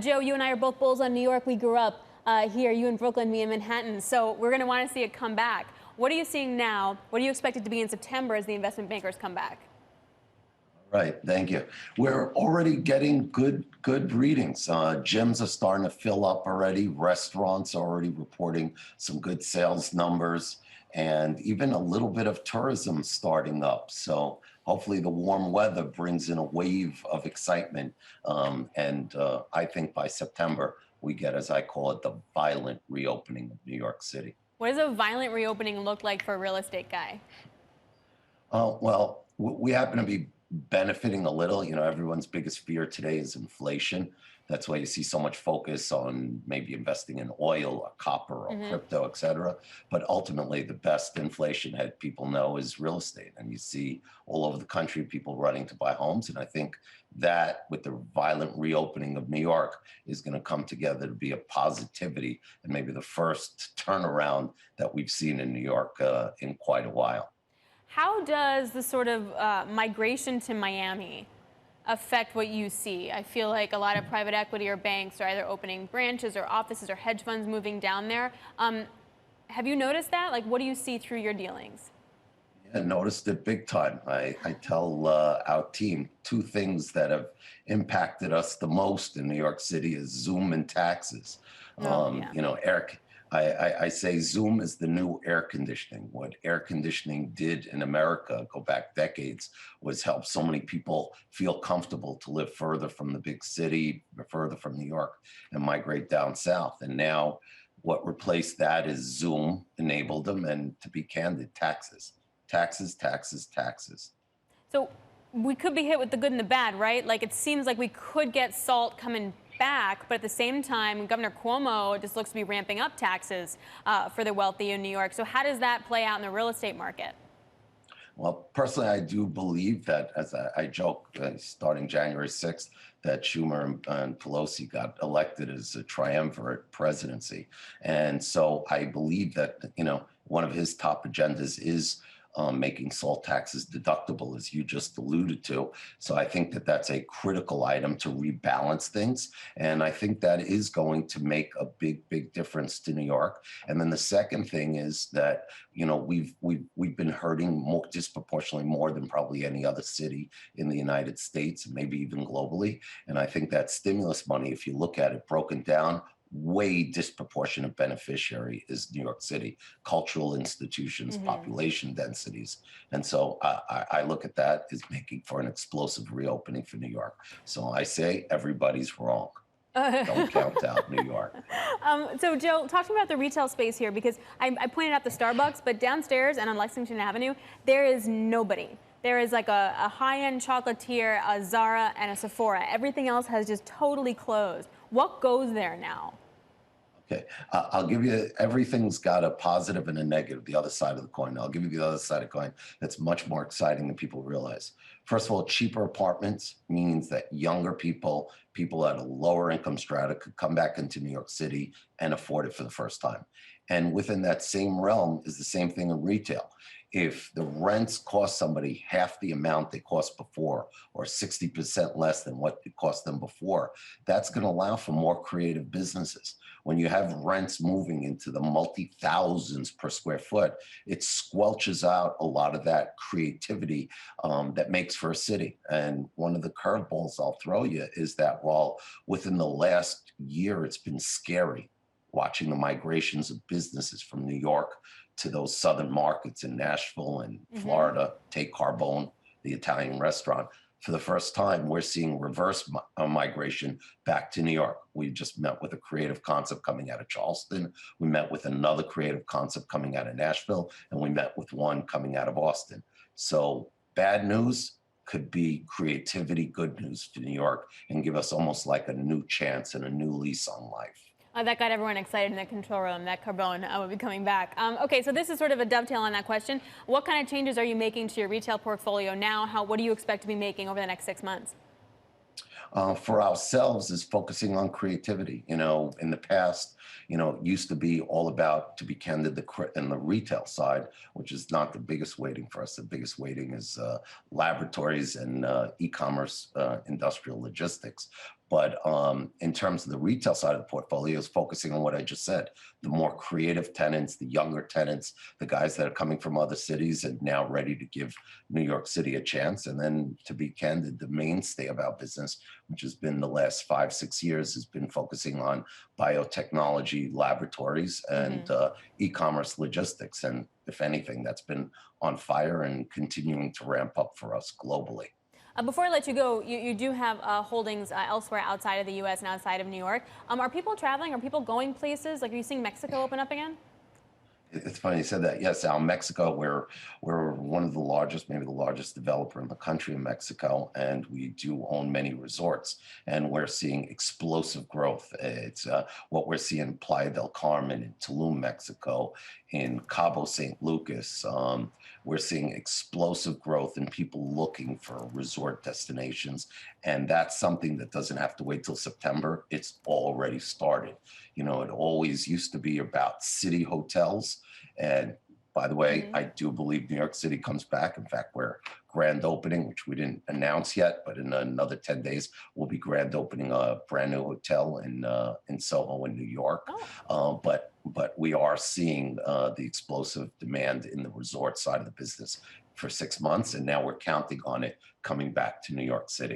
Joe, you and I are both bulls on New York. We grew up here, you in Brooklyn, me in Manhattan. So we're going to want to see it come back. What are you seeing now? What do you expect it to be in September as the investment bankers come back? Right, thank you. We're already getting good readings. Gyms are starting to fill up already. Restaurants are already reporting some good sales numbers, and even a little bit of tourism starting up. So hopefully the warm weather brings in a wave of excitement. And I think by September, we get, as I call it, the violent reopening of New York City. What does a violent reopening look like for a real estate guy? We happen to be benefiting a little. You know, everyone's biggest fear today is inflation. That's why you see so much focus on maybe investing in oil or copper or crypto, et cetera. But ultimately, the best inflation hedge people know is real estate. And you see all over the country people running to buy homes. And I think that with the violent reopening of New York is going to come together to be a positivity and maybe the first turnaround that we've seen in New York in quite a while. How does the sort of migration to Miami affect what you see? I feel like a lot of private equity or banks are either opening branches or offices or hedge funds moving down there. Have you noticed that? Like, what do you see through your dealings? I noticed it big time. I tell our team two things that have impacted us the most in New York City is Zoom and taxes. Oh, yeah. You know, Eric, I say Zoom is the new air conditioning. What air conditioning did in America, go back decades, was help so many people feel comfortable to live further from the big city, further from New York, and migrate down south. And now what replaced that is Zoom enabled them, and to be candid, taxes. Taxes, taxes, taxes. So we could be hit with the good and the bad, right? Like, it seems like we could get SALT coming back, but at the same time, Governor Cuomo just looks to be ramping up taxes for the wealthy in New York. So how does that play out in the real estate market? Well, personally, I do believe that, as I joke, starting January 6th, that Schumer and Pelosi got elected as a triumvirate presidency. And so I believe that, you know, one of his top agendas is making SALT taxes deductible, as you just alluded to. So I think that that's a critical item to rebalance things. And I think that is going to make a big difference to New York. And then the second thing is that, you know, we've been hurting more, disproportionately more than probably any other city in the United States, and maybe even globally. And I think that stimulus money, if you look at it broken down, way disproportionate beneficiary is New York City, cultural institutions, population densities. And so I look at that as making for an explosive reopening for New York. So I say everybody's wrong. Don't count out New York. So Joe, talking about the retail space here, because I pointed out the Starbucks, but downstairs and on Lexington Avenue, there is nobody. There is like a high-end chocolatier, a Zara, and a Sephora. Everything else has just totally closed. What goes there now? Okay, I'll give you, everything's got a positive and a negative, the other side of the coin. I'll give you the other side of the coin that's much more exciting than people realize. First of all, cheaper apartments means that younger people, people at a lower income strata could come back into New York City and afford it for the first time. And within that same realm is the same thing in retail. If the rents cost somebody half the amount they cost before, or 60% less than what it cost them before, that's going to allow for more creative businesses. When you have rents moving into the multi-thousands per square foot, it squelches out a lot of that creativity that makes for a city. And one of the curveballs I'll throw you is that while within the last year it's been scary, watching the migrations of businesses from New York to those southern markets in Nashville and Florida, take Carbone, the Italian restaurant. For the first time, we're seeing reverse migration back to New York. We just met with a creative concept coming out of Charleston. We met with another creative concept coming out of Nashville, and we met with one coming out of Austin. So bad news could be creativity, good news for New York, and give us almost like a new chance and a new lease on life. That got everyone excited in the control room, that Carbone will be coming back. Okay, so this is sort of a dovetail on that question. What kind of changes are you making to your retail portfolio now? What do you expect to be making over the next 6 months? For ourselves is focusing on creativity. You know, in the past, you know, it used to be all about, to be candid, in the retail side, which is not the biggest weighting for us. The biggest weighting is laboratories and e-commerce, industrial logistics. But in terms of the retail side of the portfolio, is focusing on what I just said: the more creative tenants, the younger tenants, the guys that are coming from other cities and now ready to give New York City a chance. And then, to be candid, the mainstay of our business, which has been the last 5, 6 years, has been focusing on biotechnology laboratories and Hmm. e-commerce logistics. And if anything, that's been on fire and continuing to ramp up for us globally. Before I let you go, you do have holdings elsewhere outside of the U.S. and outside of New York. Are people traveling? Are people going places? Like, are you seeing Mexico open up again? It's funny you said that. Yes, out in Mexico, we're one of the largest, maybe the largest developer in the country in Mexico, and we do own many resorts, and we're seeing explosive growth. It's what we're seeing in Playa del Carmen, in Tulum, Mexico, in Cabo San Lucas. We're seeing explosive growth in people looking for resort destinations, and that's something that doesn't have to wait till September. It's already started. It always used to be about city hotels. And by the way, Hmm. I do believe New York City comes back. In fact, we're grand opening, which we didn't announce yet, but in another 10 days, we'll be grand opening a brand new hotel in Soho in New York. Oh. But we are seeing the explosive demand in the resort side of the business for 6 months, and now we're counting on it coming back to New York City.